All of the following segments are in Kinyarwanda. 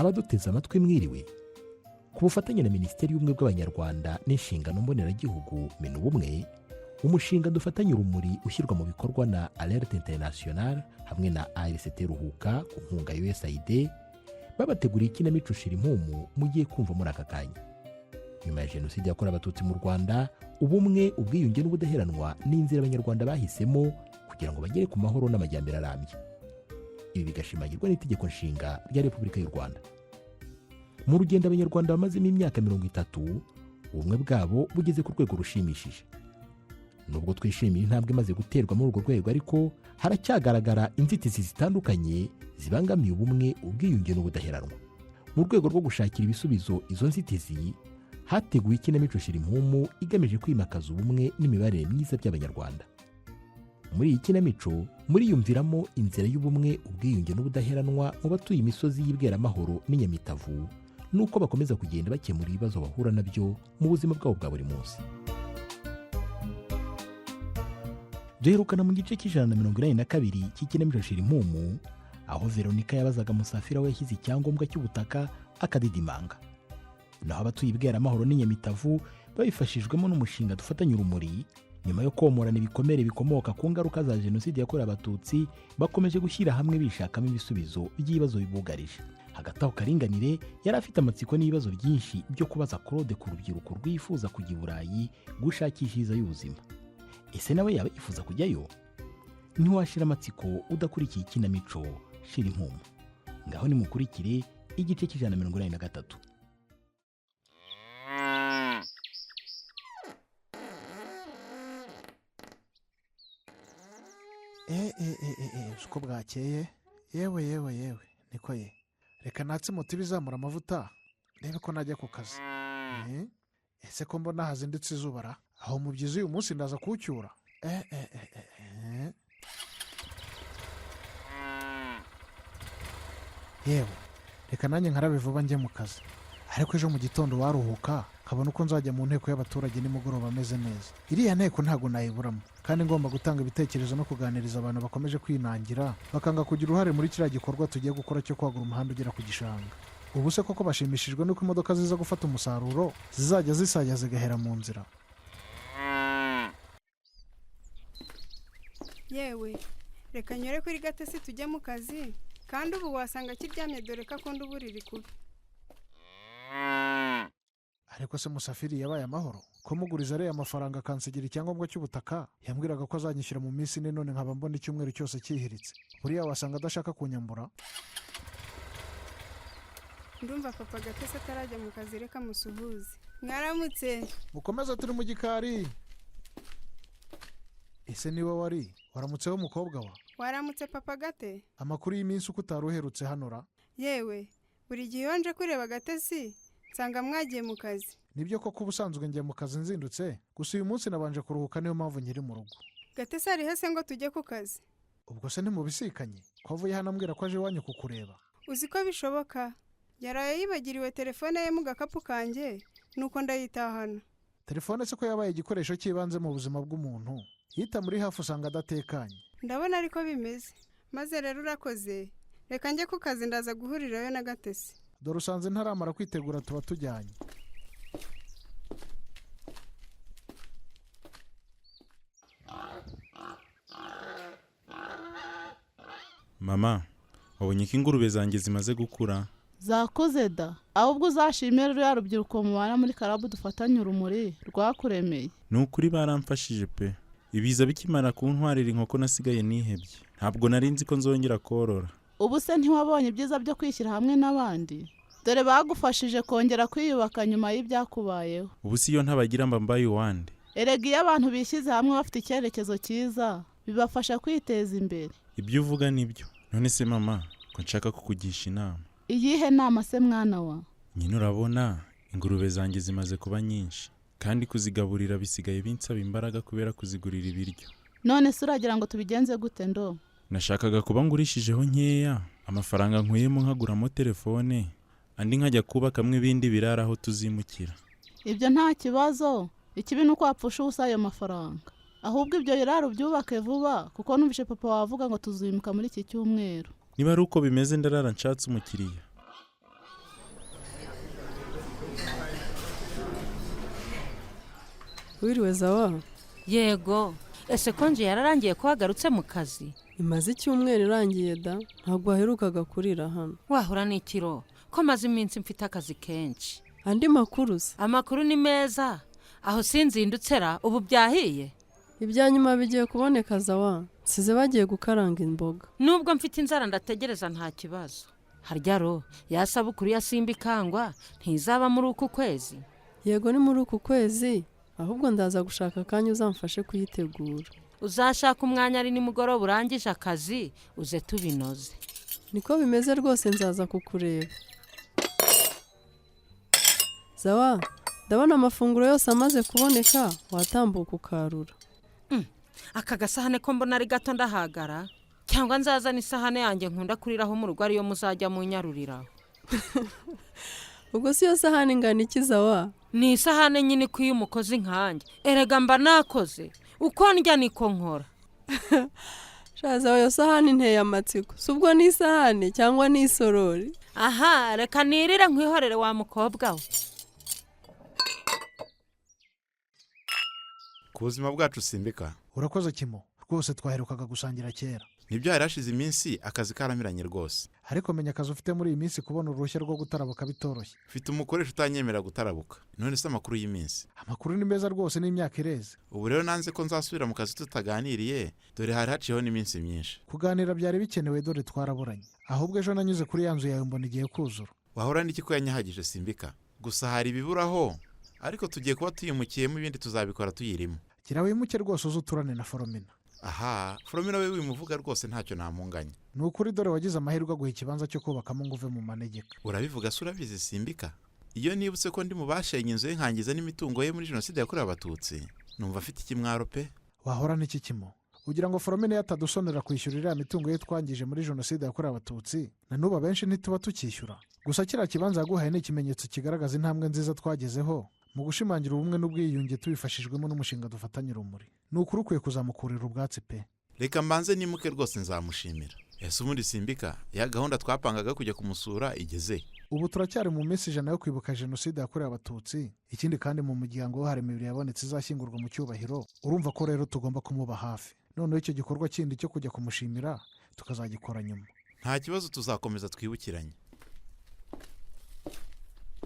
abaduteze amatwi mwiriwe. Ku bufatanye na Minisiteri y'Ubumwe bw'Abanyarwanda n'inshingano mboneragihugu Minubumwe, umushinga dufatanye urumuri ushyirwa mu bikorwa na Alerte International hamwe na ARCT Ruhuka ku nkunga ya USAID babateguriye ikinamico Shirimpumu mugiye kumva muri aka kanya. Nyuma ya Jenoside yakorewe Abatutsi mu Rwanda, ubumwe, ubwiyunge n'ubudaheranwa n'inzira Abanyarwanda bahisemo kugira ngo bagere ku mahoro n'amajyambere arambye. Ibi bigashimagirwa n'itegeko nshinga rya Repubulika y'u Rwanda. Mu rugendo Abanyarwanda bamazemo imyaka 30, ubumwe bwabo bugeze ku rwego rushimishije. Nubwo twishimiye intambwe imaze guterwa muri urwo rwego, ariko haracyagaragara inzitizi zitandukanye zibangamiye ubumwe, ubwiyunge n'ubudaheranwa. Mu rwego rwo gushakira ibisubizo izo nzitizi, hateguwe ikinamico Shirimpumu igamije kwimakaza ubumwe n'imibanire myiza by'Abanyarwanda. Muri iyi kinamico muriyumviramo inzira y'ubumwe, ubwiyunge n'ubudaheranwa mu batuye imisozi y'Ibweramahoro n'Inyamitavu, nuko bakomeza kugenda bakemura ibibazo bahura nabyo mu buzima bwabo bwa buri munsi. Duherukana mu gice cy'182 cy'ikinamico Shirimpumu, aho Veronica yabazaga Musafira we yashyize icyangombwa cy'ubutaka akadidimanga. Naho abatuye Ibweramahoro n'Inyamitavu babifashijwemo n'umushinga dufatanye urumuri, nyuma yo komorana ibikomere bikomoka ku ngaruka za Jenoside yakorewe Abatutsi, bakomeje gushyira hamwe bishakamo ibisubizo by'ibibazo bibugarije. Hagati aho Karinganire yari afite amatsiko n'ibibazo byinshi byo kubaza Claude ku rubyiruko rwifuza kujya i Burayi gushakishiriza y'ubuzima. Ese nawe yaba yifuza kujyayo? Ntiwashira amatsiko udakurikiye ikinamico Shirimpumu. Ngaho nimukurikire igice cy'183. Uko bwakeye, yewe niko ye. Reka natse moto bizamura amavuta rebe ko najya ku kazi. Ese ko mbona hazindutse izuba ra, aho mubyizi uyu munsi ndaza kuwucyura. Yewe, reka nanjye nkarabe vuba njye mu kazi. Ariko ejo mu gitondo waruhuka kabona uko nzajya mu nteko y'abaturage nimugoroba ameze neza. Iriya nteko ntago nayiburamo, kandi ngomba gutanga ibitekerezo no kuganiriza abantu bakomeje kwinangira bakanga kugira uruhare muri kiriya gikorwa tugiye gukora cyo kwagura umuhanda ugera ku gishanga. Ubu se koko bashimishijwe nuko imodoka ziza gufata umusaruro zizajya zisajya zigahera mu nzira. Yewe, reka nyore kuri Gatesi tujye mu kazi, kandi ubu wasanga kiryamye dore ko akunda uburiri kubi. Ariko se Musafiri yabaye amahoro ko muguriza ariya amafaranga akansigira icyangombwa cy'ubutaka, yambwiraga ko azanyishyura mu minsi ine, none nkaba mbona icyumweru cyose cyihiritse. Buriya wasanga adashaka kunyambura. Ndumva papa Gatesi atarajya mu kazi, reka musuhuze. Mwaramutse. Mukomeza turi mu gikari. Ese niwe waramutseho umukobwa wa? Waramutse papa Gate? Amakuru y'iminsi uko utaruherutse hano ra? Yewe, buri gihe yonje kureba Gatesi nsanga mwagiye mu kazi. Nibyo koko ubusanzwe njye mu kazi nzindutse, gusa uyu munsi nabanje kuruhuka, niyo mpamvu nkiri mu rugo. Gatesi ari hese ngo tujye ku kazi? Ubwo se ntimubisikanye ko avuye hano ambwira ko aje iwanyu kukureba? Uzi ko bishoboka, yaraye yibagiriwe telefone ye mu gakapu kanjye, nuko ndayitahana. Telefone se ko yabaye igikoresho cy'ibanze mu buzima bw'umuntu, yita muri hafi usanga adatekanye. Ndabona ariko bimeze. Maze rero urakoze, reka njye ku kazi ndaza guhurirayo na Gatesi. Dore usanze ntaramara kwitegura tuba tujyanye. Mama, wabonye ko ingurube zanjye zimaze gukura? Zakuze da, ahubwo uzashimira ruriya rubyiruko mubana muri Karabu dufatanye urumuri rwakuremeye. Ni ukuri baramfashije pe. Ibiza bikimara kuntwarira inkoko nasigaye nihebye. Ntabwo nari nzi ko nzongera korora. Ubu se ntiwabonye ibyiza byo kwishyira hamwe n'abandi? Dore bagufashije kongera kwiyubaka nyuma y'ibyakubayeho. Ubu si yo ntabagira mba mbaye uwande. Erega iyo abantu bishyize hamwe bafite icyerekezo cyiza, bibafasha kwiteza imbere. Ibyo uvuga nibyo. None se mama, ko nshaka kukugisha inama. Iyihe nama se mwana wa? Nyine urabona, ingurube zanjye zimaze kuba nyinshi, kandi kuzigaburira bisigaye binsaba imbaraga kubera kuzigurira ibiryo. None se uragira ngo tubigenze gute ndo? Nashakaga kuba ngurishijeho nkeya, amafaranga nkuyemo nkaguramo telefone, andi nkajya kubakamwe ibindi birara aho tuzimukira. Ibyo nta kibazo, ikibi nuko wapfusha ubusa ayo mafaranga. Ahubwo ibyo biraro byubake vuba, kuko numvishe papa wavuga ngo tuzimuka muri iki cyumweru. Niba ari uko bimeze ndarara nshatse umukiriya. wiriwe zawa. Yego, ese konje yararangiye ko wagarutse mu kazi? Imaze icyumweru irangiye da, ntabwo waherukaga kurira hano. Wahura n'ikiro, ko maze iminsi mfite akazi kenshi. Andi makuru se? Amakuru ni meza, aho sinzindutsera ubu byahiye. Ibya nyuma bigiye kuboneka zawa, size bagiye gukaranga imboga. Nubwo mfite inzara ndategereza nta kibazo. Haryaro, yasabukuru ya Simba ikangwa, ntizaba muri uku kwezi? Yego ni muri uku kwezi, ahubwo ndaza gushaka akanya uzamfashe kuyitegura. Uzashaka umwanya ari nimugoroba urangije akazi, uze tubinoze. Niko bimeze rwose, nzaza kukureba. Zawa, ndabona amafunguro yose amaze kuboneka, watambuka ukarura. Aka gasahane ko mbona ari gato ndahagara, cyangwa nzazana isahane yanjye nkunda kuriraho mu rugo ariyo muzajya munyaruriraho. Ubwo si yo sahane ingana iki Zawa? Ni isahane nyine kuyo umukozi nkanjye. Erega mba nakoze, uko ndya niko nkora. Shaza yo sahane inteye amatsiko. Subwo ni isahane cyangwa ni isorori? Aha, reka nirire nkwihorere wa mukobwa we. Ku buzima bwacu Simbika. Urakoze Kimo, rwose twaherukaga gusangira kera. Nibyo yarashize iminsi akazi karamiranye rwose. Ariko menya akazi ufite muri iyi minsi kubona uruhushya rwo gutarabuka bitoroshye. Mfite umukoresha utanyemera gutarabuka. None se amakuru y'iminsi? Amakuru ni meza rwose n'imyaka ireze. Ubu rero nanze ko nzasubira mu kazi tutaganiriye, dore hari haciyeho n'iminsi myinshi. Kuganira byari bikenewe dore twaraburanye. Ahubwo ejo nanyuze kuri ya nzu yawe mbona igiye kuzura. Wahora n'iki ko yanyahagije Simbika? Gusa hari ibiburaho, ariko tugiye kuba tuyimukiyemo ibindi tuzabikora tuyirimo. Gira wimuke rwose uzuturane na Foromina. Aha, Foromina we wimuvuga rwose ntacyo namunganya. Ni ukuri dore wagize amahirwe guha ikibanza cyo kubakamo ngo uve mu manegeka. Urabivuga se urabizi Simbika? Iyo nibutse ko ndi mu bashenye inzu ye nkangiza n'imitungo ye muri jenoside yakorewe Abatutsi, numva afite ikimwaro pe. Wahora n'iki Kimo? Ugira ngo Foromina yatadusonera kwishyurira imitungo ye twangije muri jenoside yakorewe Abatutsi, na nubu abenshi ntituba tukishyura. Gusa kiriya kibanza yaguhaye ni ikimenyetso kigaragaza intambwe nziza twagezeho mu gushimangira ubumwe n'ubwiyunge tubifashijwemo n'umushinga dufatanye urumuri. Ni ukuri ukwiye kuzamukurira ubwatsi pe. Reka mbanze nimuke rwose nzamushimira. Ese ubundi Simbika, ya gahunda twapangaga kujya kumusura igeze? Ubu turacyari mu minsi 100 yo kwibuka jenoside yakorewe Abatutsi. Ikindi kandi mu muryango hari imibiri yabonetse izashyingurwa mu cyubahiro. Urumva ko rero tugomba kumuba hafi. Noneho icyo gikorwa kindi cyo kujya kumushimira tukazagikora nyuma. Nta kibazo, tuzakomeza twibukiranye.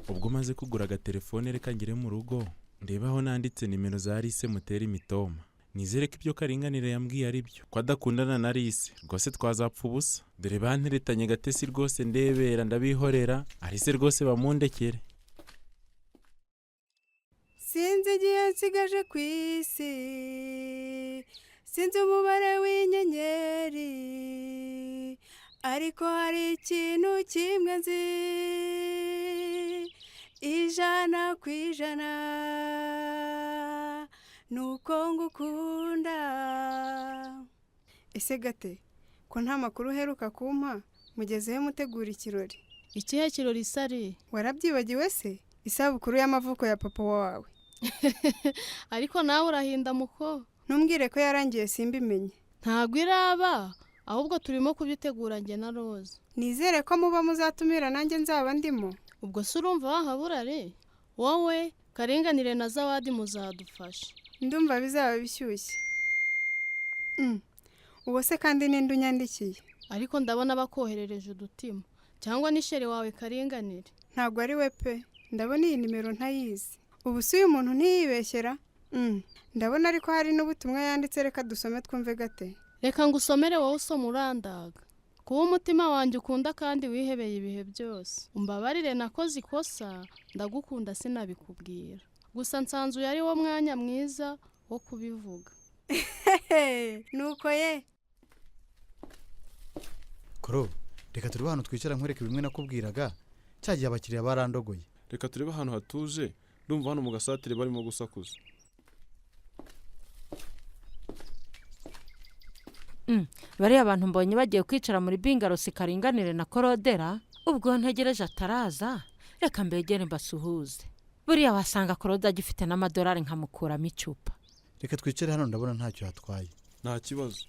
Ubwo maze kugura agatelefone reka ngire mu rugo, ndebaho nanditse nimero za Alice Mutera Imitoma. Nizere ko ibyo Karinganire yambwiye ari byo, ko adakundana na Alice rwose twazapfa ubusa. Dore banteretanye Gatesi rwose ndebera ndabihorera, Alice rwose bamundekere. Sinzi igihe nsigaje ku isi, sinzi umubare w'inyenyeri, ariko hari ikintu kimwe nzi, 100% nuko ngukunda. Ese Gate, ko nta makuru uheruka kumpa, mugezeho mutegura ikirori? Ikihe kirori Sari? Warabyibagiwe se? Isabukuru y'amavuko ya papa wawe. Ariko nawe urahinda muko. Ntumbwire ko yarangiye simbimenye. Ntabwo iraba, ahubwo turimo kubitegura njye na Rose. Nizere ko muba muzatumira nanjye nzaba ndimo. Ubwo se urumva wahabura re? Wowe Karinganire na Zawadi muzadufasha. Ndumva bizaba bishyushye. Uwo se kandi ninde unyandikiye? Ariko ndabona bakoherereje udutima. Cyangwa ni shere wawe Karinganire? Ntabwo ari we pe. Ndabona iyi nimero ntayizi. Ubu si uyu muntu ntiyibeshyera? Ndabona ariko hari n'ubutumwa yanditse, reka dusome twumve Gate. Reka ngusomere wowe usoma urandaga. Kuba umutima wanjye ukunda kandi wihebeye ibihe byose. Umbabarire nakoze ikosa, ndagukunda sinabikubwira. Gusa nsanzuye ari wo mwanya mwiza wo kubivuga. Nuko ye. Koro, reka turebe hano twicara nkwereke bimwe nakubwiraga, cyagiye abakiriya barandogoye. Reka turebe ahantu hatuje, ndumva hano mu gasatire barimo gusakuza. Bariya abantu mbonye bagiye kwicara muri Bingarosi Karinganire na Korodera, ubwo ntegereje ataraza, reka mbegere mbasuhuze. Buriya wasanga Korode agifite n'amadolari nkamukuramo icupa. Reka twicare hano, ndabona ntacyo hatwaye. Nta kibazo.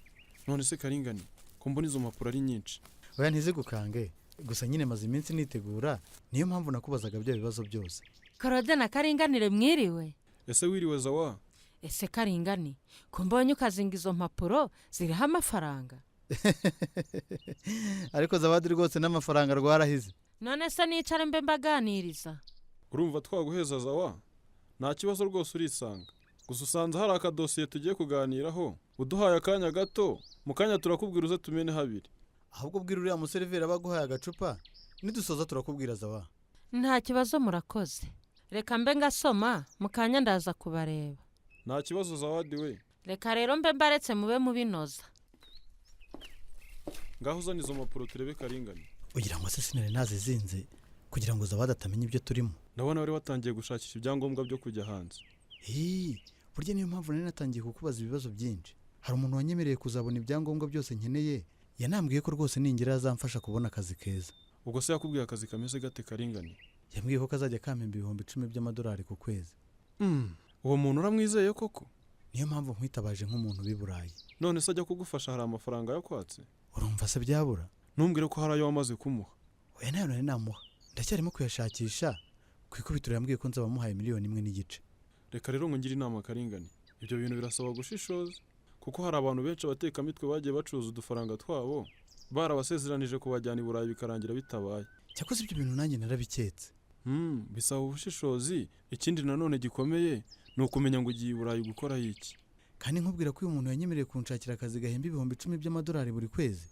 None se Karingani, ko mbona izo mpapuro ari nyinshi? Oya ntizigukange, gusa nyine maze iminsi nitegura, niyo mpamvu nakubazaga bya bibazo byose. Korode na Karinganire mwiriwe? Ese wiriwe Zawa? ese Karingani ko mbonye ukazinga izo mpapuro ziriho amafaranga? ariko Zawadi rwose n'amafaranga rwarahize. none se nicare mbe mbaganiriza? urumva twaguheza Zawa nta kibazo rwose urisanga, gusa usanze hari akadosiye tugiye kuganiraho, uduhaye akanya gato mu kanya turakubwira uze tumene habiri. ahubwo bwira uriya museriveri abaguhaye agacupa nidusoza turakubwira Zawa. nta kibazo murakoze, reka mbe ngasoma mu kanya ndaza kubareba. nta kibazo Zawadi we. reka rero mbe mbaretse mube mubinoza. ngaho uzane izo mpapuro turebe Karingani. ugira ngo se sinari nazizinze kugira ngo Zawadi atamenya ibyo turimo. ndabona wari watangiye gushakisha ibyangombwa byo kujya hanze. burya niyo mpamvu nari natangiye kukubaza ibibazo byinshi. hari umuntu wanyemereye kuzabona ibyangombwa byose nkeneye, yanambwiye ko rwose ningira azamfasha kubona akazi keza. ubwo se yakubwiye akazi kameze gate Karingani? yambwiye ko kazajya kampemba ibihumbi 10 by'amadolari ku kwezi. uwo muntu uramwizeye koko? niyo mpamvu nkwitabaje nk'umuntu w'i Burayi. none se ajya kugufasha hari amafaranga yakwatse? urumva se byabura? ntumbwire ko hari ayo wamaze kumuha. oya nayo nari namuha, ndacyarimo kuyashakisha. ku ikubitiro yambwiye ko nzaba muhaye 1,5 reka rero ngo ngire inama Karingani, ibyo bintu birasaba gushishoza, kuko hari abantu benshi abatekamitwe bagiye bacuruza udufaranga twabo barabasezeranije kubajyana i Burayi bikarangira bitabaye. cyakoze ibyo bintu nanjye narabiketse. bisaba ubushishozi. ikindi nanone gikomeye ni ukumenya ngo ugiye i Burayi gukora iki. kandi nkubwira ko uyu muntu yanyemereye kunshakira akazi gahemba ibihumbi 10 by'amadolari buri kwezi.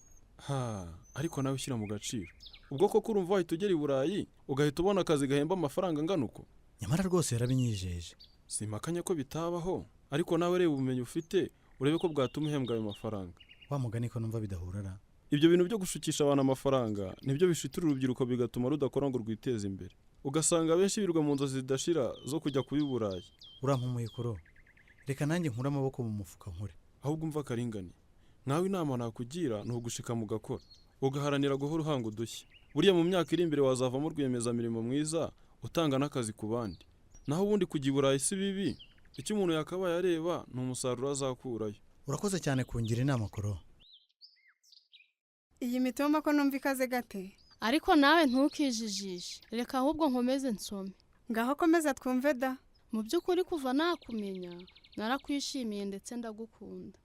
ariko nawe ushyira mu gaciro. ubwo koko urumva wahita ugera i Burayi ugahita ubona akazi gahemba amafaranga angana uko? nyamara rwose yarabinyijeje. simpakanye ko bitabaho, ariko nawe reba ubumenyi ufite urebe ko bwatuma uhembwa ayo mafaranga. wa mugani ko numva bidahurara. ibyo bintu byo gushukisha abantu amafaranga nibyo bishitira urubyiruko bigatuma rudakora ngo rwiteze imbere. ugasanga benshi birirwa mu nzozi zidashira zo kujya kubi Burayi. urampumuye kuro, reka nanjye nkure amaboko mu mufuka nkure. ahubwo umva Karingani, nawe inama nakugira ni ugushika mu gakora ugaharanira guhora uhanga udushya. buriya mu myaka iri imbere wazavamo rwiyemezamirimo mwiza utanga n'akazi ku bandi. naho ubundi kujya i Burayi si bibi, icyo umuntu yakabaye areba ni umusaruro azakurayo. urakoze cyane kungira inama kuro. iyi mitoma ko numva ikaze gate? ariko nawe ntukijijishe, reka ahubwo nkomeze nsome. ngaho komeza twumve da. mu by'ukuri kuva nakumenya narakwishimiye ndetse ndagukunda.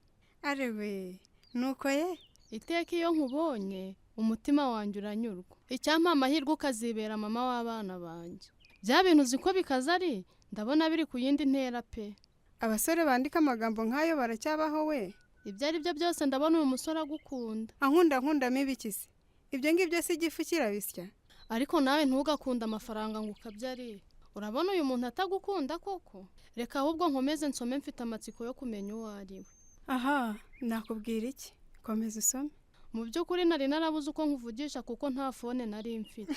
arewe nuko ye iteka iyo nkubonye umutima wanjye uranyurwa. icyampa amahirwe ukazibera mama w'abana banjye. bya bintu uzi ko bikaze ari, ndabona biri ku yindi ntera pe. abasore bandika amagambo nk'ayo baracyabaho we? ibyo ari byo byose ndabona uyu musore agukunda. nkundamo ibikisi ibyo ngibyo si igifu kirabisya. ariko nawe ntugakunde amafaranga ngo ukabyare. urabona uyu muntu atagukunda koko? reka ahubwo nkomeze nsome, mfite amatsiko yo kumenya uwo ari we. aha nakubwira iki? komeza usome. mu by'ukuri nari narabuze uko nkuvugisha kuko nta fone nari mfite.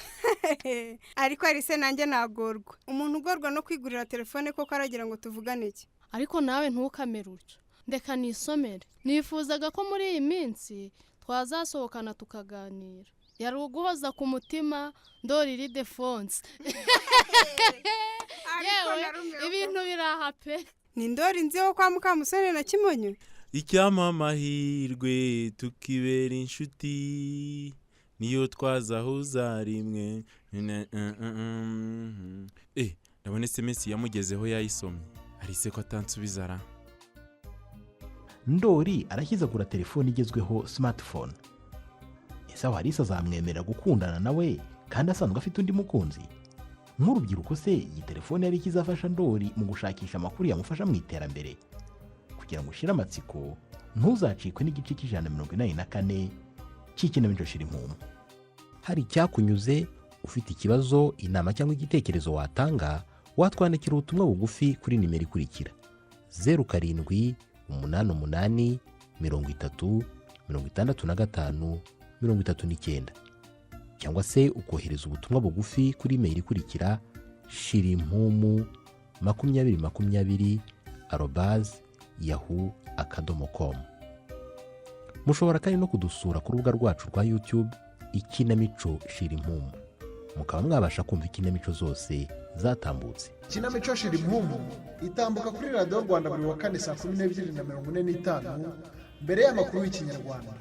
ariko ari se nanjye nagorwa. umuntu ugorwa no kwigurira telefone koko aragira ngo tuvugane iki? ariko nawe ntukamere utyo, ndeka nisomere. nifuzaga ko muri iyi minsi twazasohokana tukaganira. yari uguhoza ku mutima Ndori Ildefonse. yewe ibintu biraha pe. ni Ndori nziho kwa Mukamusoni na Kimonyo. icyampa amahirwe tukibera inshuti niyo twazahuza rimwe. ndabona SMS yamugezeho yayisomye. arise ko atansubiza ra. Ndori arashyizagura telefone igezweho smartphone. ese aho Harisa azamwemerera gukundana nawe kandi asanzwe afite undi mukunzi? nk'urubyiruko se iyi telefone yari ikizafasha Ndori mu gushakisha amakuru yamufasha mu iterambere? kugira ngo ushire amatsiko ntuzacikwe n'igice cy'144 cy'ikinamico Shirimpumu. hari icyakunyuze, ufite ikibazo, inama cyangwa igitekerezo watanga, watwandikira ubutumwa bugufi kuri nimero ikurikira 0788306539 cyangwa se ukohereza ubutumwa bugufi kuri email ikurikira shirimpumu2020@yahoo.com. mushobora kandi no kudusura ku rubuga rwacu rwa YouTube ikinamico Shirimpumu, mukaba mwabasha kumva ikinamico zose zatambutse. ikinamico Shirimpumu itambuka kuri radiyo Rwanda buri wa kane saa 12:45 mbere y'amakuru y'ikinyarwanda.